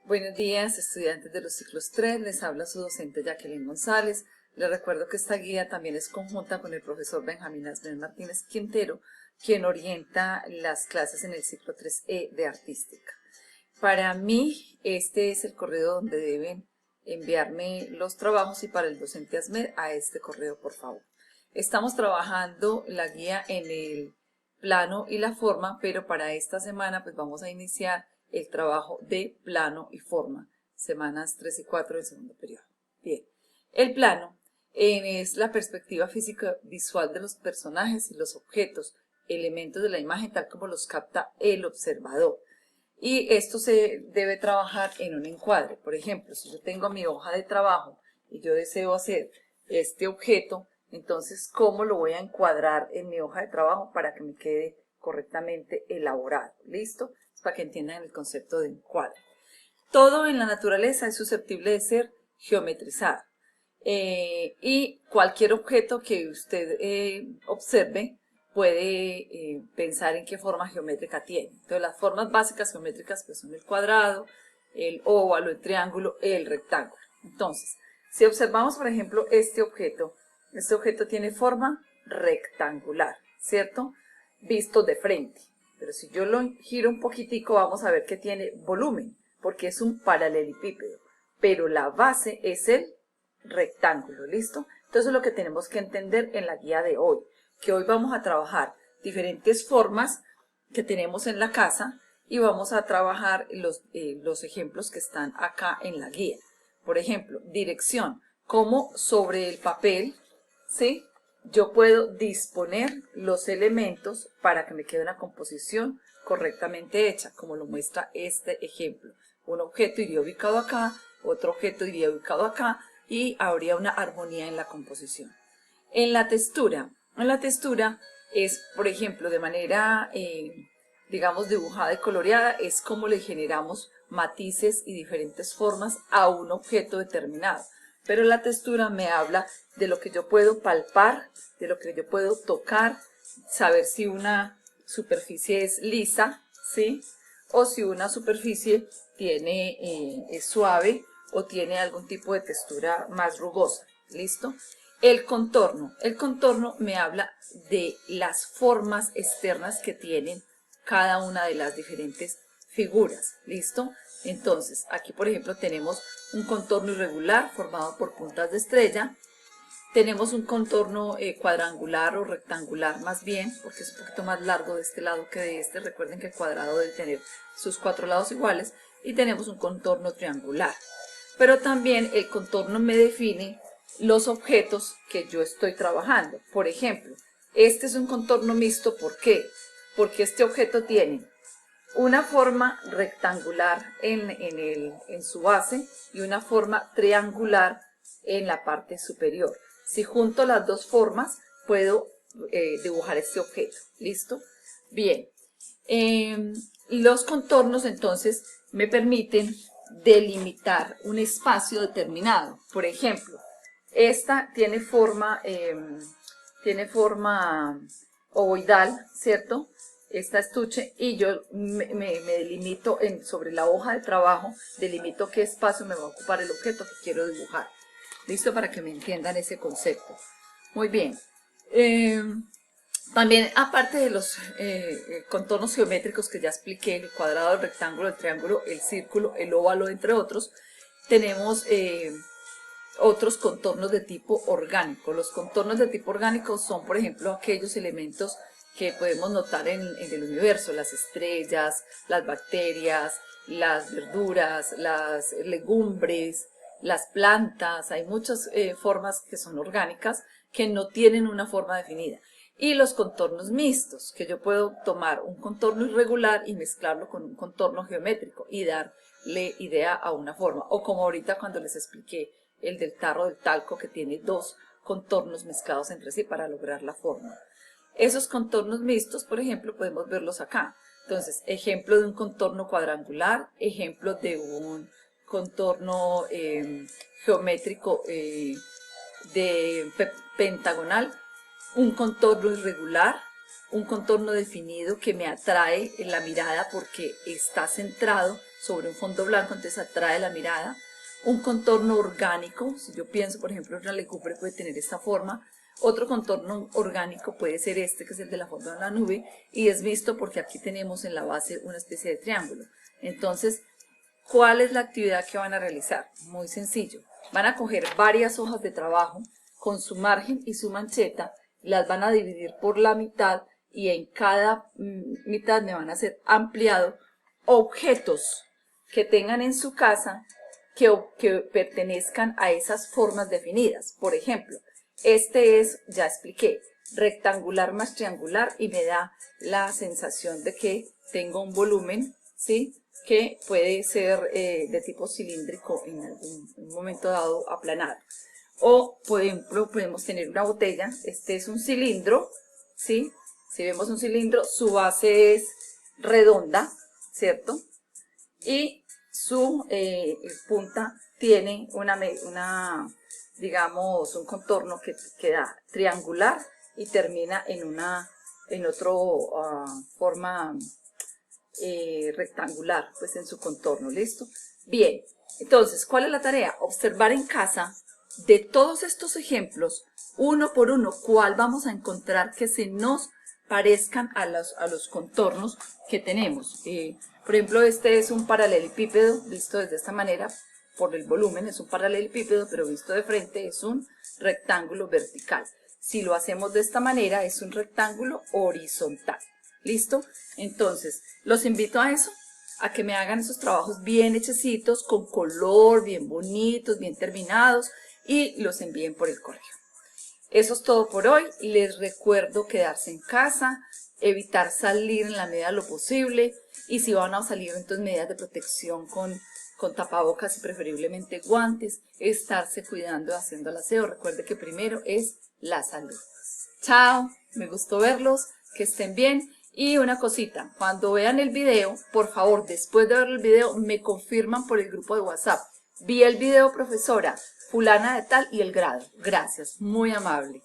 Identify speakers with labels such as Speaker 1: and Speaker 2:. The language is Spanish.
Speaker 1: Buenos días, estudiantes de los ciclos 3, les habla su docente Jacqueline González. Les recuerdo que esta guía también es conjunta con el profesor Benjamín Asbel Martínez Quintero, quien orienta las clases en el ciclo 3E de Artística. Para mí, este es el correo donde deben enviarme los trabajos y para el docente Asbel a este correo, por favor. Estamos trabajando la guía en el plano y la forma, pero para esta semana pues vamos a iniciar el trabajo de plano y forma, semanas 3 y 4 del segundo periodo. Bien, el plano es la perspectiva física visual de los personajes y los objetos, elementos de la imagen tal como los capta el observador. Y esto se debe trabajar en un encuadre. Por ejemplo, si yo tengo mi hoja de trabajo y yo deseo hacer este objeto, entonces, ¿cómo lo voy a encuadrar en mi hoja de trabajo para que me quede correctamente elaborado? ¿Listo? Para que entiendan el concepto de encuadre. Todo en la naturaleza es susceptible de ser geometrizado. Y cualquier objeto que usted observe puede pensar en qué forma geométrica tiene. Entonces, las formas básicas geométricas pues, son el cuadrado, el óvalo, el triángulo, el rectángulo. Entonces, si observamos, por ejemplo, este objeto tiene forma rectangular, ¿cierto? Visto de frente. Pero si yo lo giro un poquitico, vamos a ver que tiene volumen, porque es un paralelepípedo. Pero la base es el rectángulo, ¿listo? Entonces es lo que tenemos que entender en la guía de hoy, que hoy vamos a trabajar diferentes formas que tenemos en la casa y vamos a trabajar los ejemplos que están acá en la guía. Por ejemplo, dirección, como sobre el papel, ¿sí? Yo puedo disponer los elementos para que me quede una composición correctamente hecha, como lo muestra este ejemplo. Un objeto iría ubicado acá, otro objeto iría ubicado acá y habría una armonía en la composición. En la textura es, por ejemplo, de manera, digamos, dibujada y coloreada, es como le generamos matices y diferentes formas a un objeto determinado. Pero la textura me habla de lo que yo puedo palpar, de lo que yo puedo tocar, saber si una superficie es lisa, ¿sí? O si una superficie es suave o tiene algún tipo de textura más rugosa, ¿listo? El contorno me habla de las formas externas que tienen cada una de las diferentes figuras, ¿listo? Entonces, aquí por ejemplo tenemos un contorno irregular formado por puntas de estrella, tenemos un contorno cuadrangular o rectangular más bien, porque es un poquito más largo de este lado que de este, recuerden que el cuadrado debe tener sus 4 lados iguales, y tenemos un contorno triangular. Pero también el contorno me define los objetos que yo estoy trabajando. Por ejemplo, este es un contorno mixto, ¿por qué? Porque este objeto tiene una forma rectangular en su base y una forma triangular en la parte superior. Si junto las dos formas, puedo dibujar este objeto. ¿Listo? Bien. Los contornos, entonces, me permiten delimitar un espacio determinado. Por ejemplo, esta tiene forma ovoidal, ¿cierto? Esta estuche, y yo me delimito sobre la hoja de trabajo, delimito qué espacio me va a ocupar el objeto que quiero dibujar. ¿Listo? Para que me entiendan ese concepto. Muy bien. También, aparte de los contornos geométricos que ya expliqué, el cuadrado, el rectángulo, el triángulo, el círculo, el óvalo, entre otros, tenemos otros contornos de tipo orgánico. Los contornos de tipo orgánico son, por ejemplo, aquellos elementos que podemos notar en el universo, las estrellas, las bacterias, las verduras, las legumbres, las plantas. Hay muchas formas que son orgánicas que no tienen una forma definida. Y los contornos mixtos, que yo puedo tomar un contorno irregular y mezclarlo con un contorno geométrico y darle idea a una forma. O como ahorita cuando les expliqué el del tarro del talco, que tiene dos contornos mezclados entre sí para lograr la forma. Esos contornos mixtos, por ejemplo, podemos verlos acá. Entonces, ejemplo de un contorno cuadrangular, ejemplo de un contorno geométrico pentagonal, un contorno irregular, un contorno definido que me atrae en la mirada porque está centrado sobre un fondo blanco, entonces atrae la mirada. Un contorno orgánico, si yo pienso por ejemplo en una legumbre puede tener esta forma. Otro contorno orgánico puede ser este, que es el de la forma de la nube, y es visto porque aquí tenemos en la base una especie de triángulo. Entonces, ¿cuál es la actividad que van a realizar? Muy sencillo. Van a coger varias hojas de trabajo con su margen y su mancheta, las van a dividir por la mitad y en cada mitad me van a hacer ampliado objetos que tengan en su casa que pertenezcan a esas formas definidas. Por ejemplo, este es, ya expliqué, rectangular más triangular y me da la sensación de que tengo un volumen, ¿sí?, que puede ser de tipo cilíndrico en algún momento dado aplanado. O, por ejemplo, podemos tener una botella, este es un cilindro, ¿sí? Si vemos un cilindro, su base es redonda, ¿cierto? Y su punta tiene digamos, un contorno que queda triangular y termina en otro forma rectangular, pues en su contorno, ¿listo? Bien, entonces, ¿cuál es la tarea? Observar en casa de todos estos ejemplos, uno por uno, cuál vamos a encontrar que se nos parezcan a los contornos que tenemos. Por ejemplo, este es un paralelepípedo, visto desde esta manera, por el volumen es un paralelepípedo, pero visto de frente es un rectángulo vertical. Si lo hacemos de esta manera, es un rectángulo horizontal. ¿Listo? Entonces, los invito a eso, a que me hagan esos trabajos bien hechecitos, con color, bien bonitos, bien terminados, y los envíen por el correo. Eso es todo por hoy. Les recuerdo quedarse en casa, evitar salir en la medida de lo posible, y si van a salir, entonces medidas de protección con tapabocas y preferiblemente guantes, estarse cuidando, haciendo el aseo. Recuerde que primero es la salud. Chao, me gustó verlos, que estén bien. Y una cosita, cuando vean el video, por favor, después de ver el video, me confirman por el grupo de WhatsApp. Vi el video, profesora, fulana de tal y el grado. Gracias, muy amable.